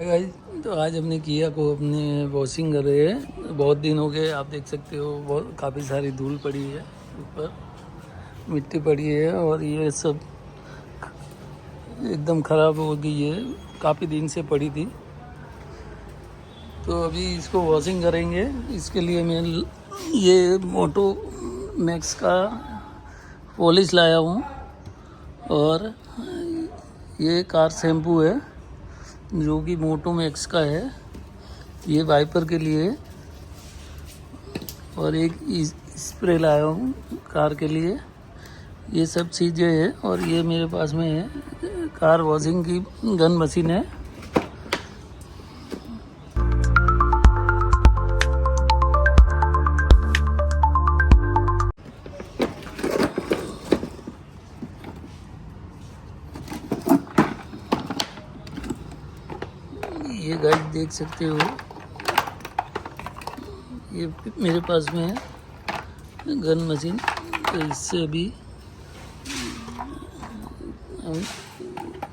Guys, तो आज हमने किया को अपने वॉशिंग कर रहे हैं। बहुत दिन हो गए, आप देख सकते हो बहुत काफ़ी सारी धूल पड़ी है, ऊपर मिट्टी पड़ी है और ये सब एकदम ख़राब हो गई है, काफ़ी दिन से पड़ी थी। तो अभी इसको वॉशिंग करेंगे। इसके लिए मैं ये मोटो मैक्स का पॉलिश लाया हूँ और ये कार शैम्पू है जो कि मोटो मैक्स का है। ये वाइपर के लिए और एक स्प्रे लाया हूँ कार के लिए। ये सब चीज़ें हैं और ये मेरे पास में है कार वॉशिंग की गन मशीन है। ये गाइस देख सकते हो, ये मेरे पास में है गन मशीन। तो इससे अभी हम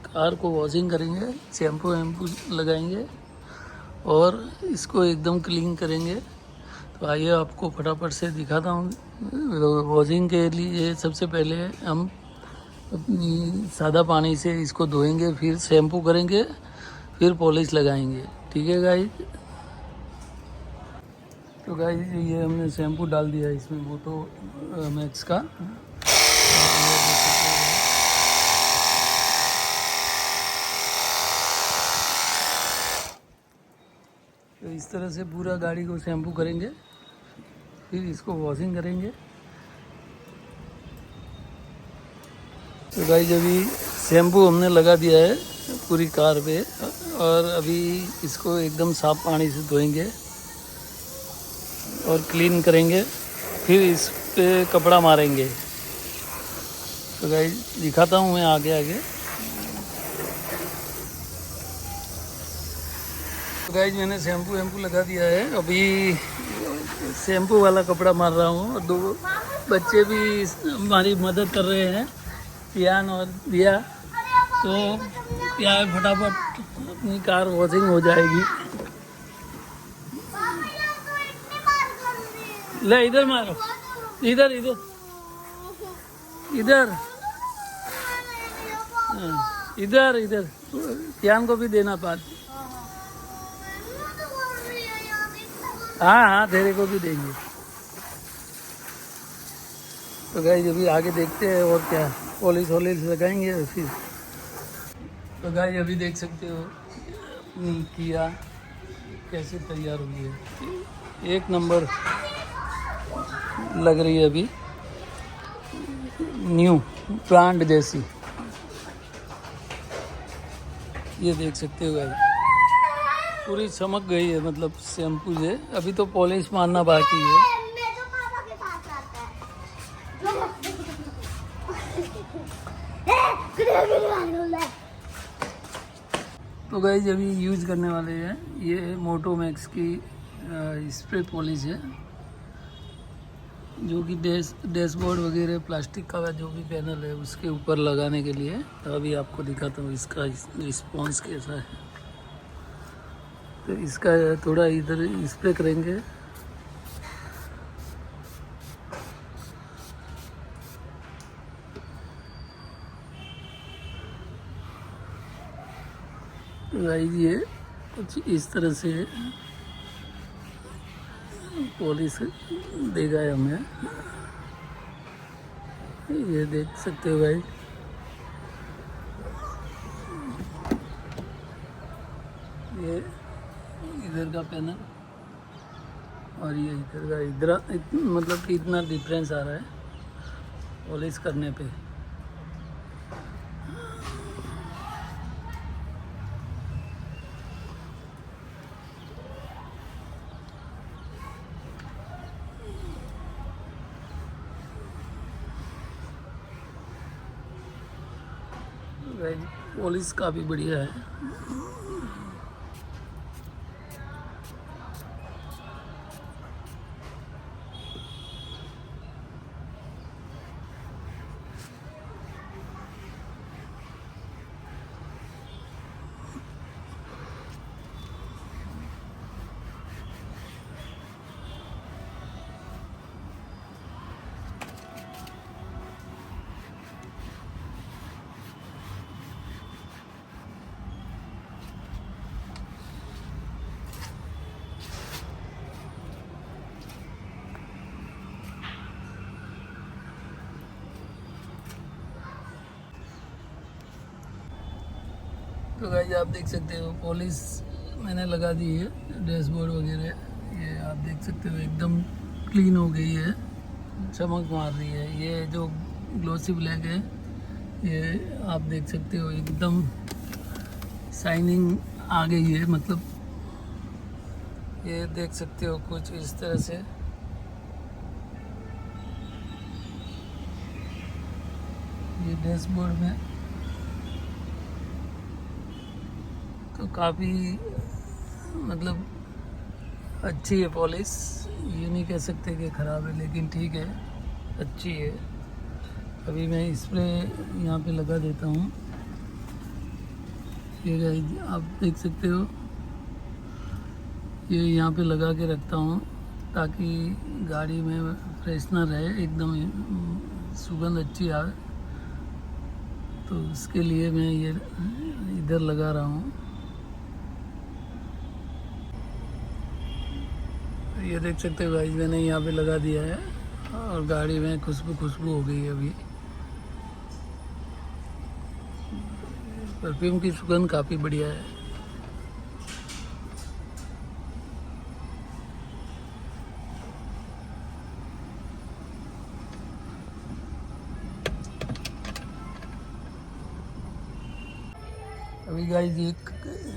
कार को वॉशिंग करेंगे, शैम्पू वैम्पू लगाएंगे और इसको एकदम क्लीन करेंगे। तो आइए आपको फटाफट से दिखाता हूँ। वॉशिंग के लिए सबसे पहले हम अपनी सादा पानी से इसको धोएंगे, फिर शैम्पू करेंगे, फिर पॉलिश लगाएंगे। ठीक है गाइस। तो गाइस ये हमने शैम्पू डाल दिया इसमें मोटो मैक्स का। तो इस तरह से पूरा गाड़ी को शैम्पू करेंगे, फिर इसको वॉशिंग करेंगे। तो गाइस अभी शैम्पू हमने लगा दिया है पूरी कार पे और अभी इसको एकदम साफ पानी से धोएंगे और क्लीन करेंगे, फिर इस पे कपड़ा मारेंगे। तो गाइस दिखाता हूँ मैं आगे आगे। तो गाइस मैंने शैम्पू वैम्पू लगा दिया है, अभी शैम्पू वाला कपड़ा मार रहा हूँ और दो बच्चे भी हमारी मदद कर रहे हैं, पियान और दिया। तो क्या है, फटाफट अपनी कार वॉशिंग हो जाएगी। ले इधर मारो, इधर इधर इधर इधर इधर पियान को भी देना पास। हाँ हाँ तेरे को भी देंगे। तो गाइस अभी आगे देखते हैं और क्या पॉलिश वॉलिश लगाएंगे फिर। तो गाइस अभी देख सकते हो अपनी किया कैसे तैयार हुई है, एक नंबर लग रही है अभी, न्यू ब्रांड जैसी। ये देख सकते हो गाइस पूरी चमक गई है, मतलब शैम्पू से। अभी तो पॉलिश मारना बाकी है। तो गाइस अभी यूज करने वाले हैं ये मोटो मैक्स की स्प्रे पॉलिश है, जो कि डैशबोर्ड वगैरह प्लास्टिक का जो भी पैनल है उसके ऊपर लगाने के लिए। तो अभी आपको दिखाता हूँ इसका रिस्पॉन्स कैसा है। तो इसका थोड़ा इधर स्प्रे करेंगे। गाइस ये कुछ इस तरह से पॉलिश देगा हमें, ये देख सकते हो गाइस। ये इधर का पैनल और ये इधर का, मतलब कि इतना डिफरेंस आ रहा है पॉलिश करने पे। पॉलिश काफ़ी बढ़िया है। तो गाइस आप देख सकते हो पॉलिश मैंने लगा दी है, डैशबोर्ड वगैरह ये आप देख सकते हो एकदम क्लीन हो गई है, चमक मार रही है। ये जो ग्लोसी ब्लैक है ये आप देख सकते हो एकदम शाइनिंग आ गई है, मतलब ये देख सकते हो कुछ इस तरह से। ये डैशबोर्ड में तो काफ़ी मतलब अच्छी है पॉलिश, ये नहीं कह सकते कि ख़राब है, लेकिन ठीक है अच्छी है। अभी मैं स्प्रे यहाँ पे लगा देता हूँ। ये गाइस आप देख सकते हो ये यहाँ पे लगा के रखता हूँ ताकि गाड़ी में फ्रेशनर रहे, एकदम सुगंध अच्छी आए, तो उसके लिए मैं ये इधर लगा रहा हूँ। ये देख सकते हो गाइस मैंने यहाँ पे लगा दिया है और गाड़ी में खुशबू हो गई है। अभी परफ्यूम की सुगंध काफ़ी बढ़िया है। अभी गाइस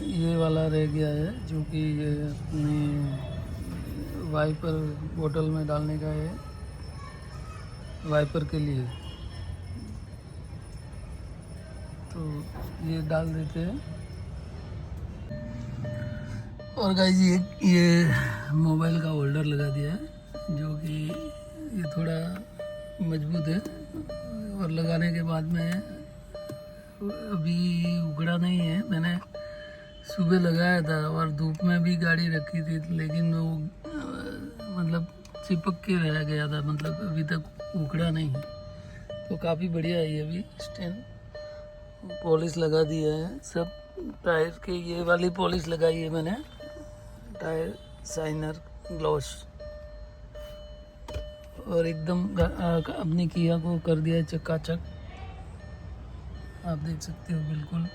ये वाला रह गया है जो कि ये अपने वाइपर बोतल में डालने का है, वाइपर के लिए, तो ये डाल देते हैं। और गाइस ये मोबाइल का होल्डर लगा दिया है जो कि ये थोड़ा मजबूत है, और लगाने के बाद में अभी उगड़ा नहीं है। मैंने सुबह लगाया था और धूप में भी गाड़ी रखी थी, लेकिन वो मतलब चिपक के रह गया था, मतलब अभी तक उखड़ा नहीं। तो काफ़ी बढ़िया है ये भी स्टैंड। पॉलिश लगा दिया है सब टायर के, ये वाली पॉलिश लगाई है मैंने, टायर शाइनर ग्लॉस, और एकदम अपनी किया को कर दिया है चकाचक, आप देख सकते हो बिल्कुल।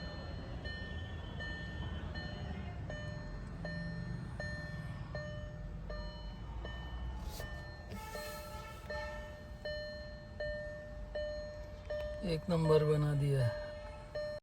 एक नंबर बना दिया है।